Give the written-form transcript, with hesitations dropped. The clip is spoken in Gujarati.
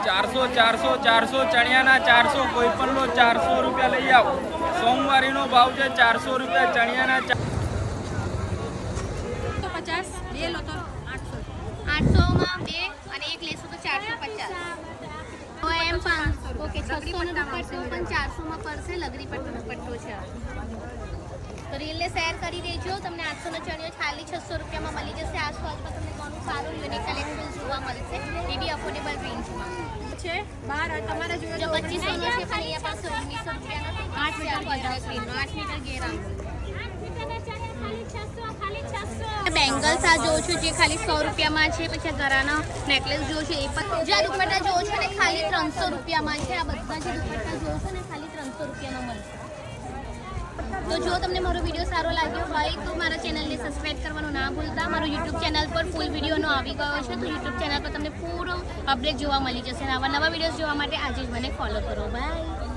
400 400 400 ચણિયાના 400 કોઈ પણ લો 400 રૂપિયા લઈ આવો સોમવારીનો ભાવ છે 400 રૂપિયા ચણિયાના 50 બે લો તો 800 માં બે અને એક લેશો તો 450 તો એમ 500 ઓકે 600 નો દુપટ્ટો પણ 400 માં પડશે લગરી પટ્ટો દુપટ્ટો છે તો રીલને શેર કરી દેજો તમને 800 નો ચણિયો ખાલી 600 રૂપિયામાં મળી જશે આસપાસમાં તમને ઘણું સારું યુનિક કલેક્શન જોવા મળશે એ બી અફોર્ડેબલ રેન્જમાં છે બાર તમારા જો જોડે 2500 નો છે પણ અહીંયા પાસે 1900 રૂપિયાનો 8 મીટર ઘેરા બેંગલ્સ આ જોવો છો જે ખાલી 100 રૂપિયામાં છે પછી ગરાના નેકલેસ જોવો છો એ પણ જે દુપટ્ટા જોવો છો ને ખાલી 300 રૂપિયામાં છે આ બધા જે દુપટ્ટા જોવો છો ને ખાલી 300 રૂપિયામાં મળશે તો જો તમને મારો વિડીયો સારો લાગ્યો હોય તો મારા ચેનલને સબસ્ક્રાઇબ કરવાનું ના ભૂલતા મારું યુટ્યુબ ચેનલ પર ફૂલ વિડીયોનો આવી ગયો છે તો યુટ્યુબ ચેનલ પર તમને પૂરો અપડેટ જોવા મળી જશે અને આવા નવા વિડીયોઝ જોવા માટે આજે જ મને ફોલો કરો બાય.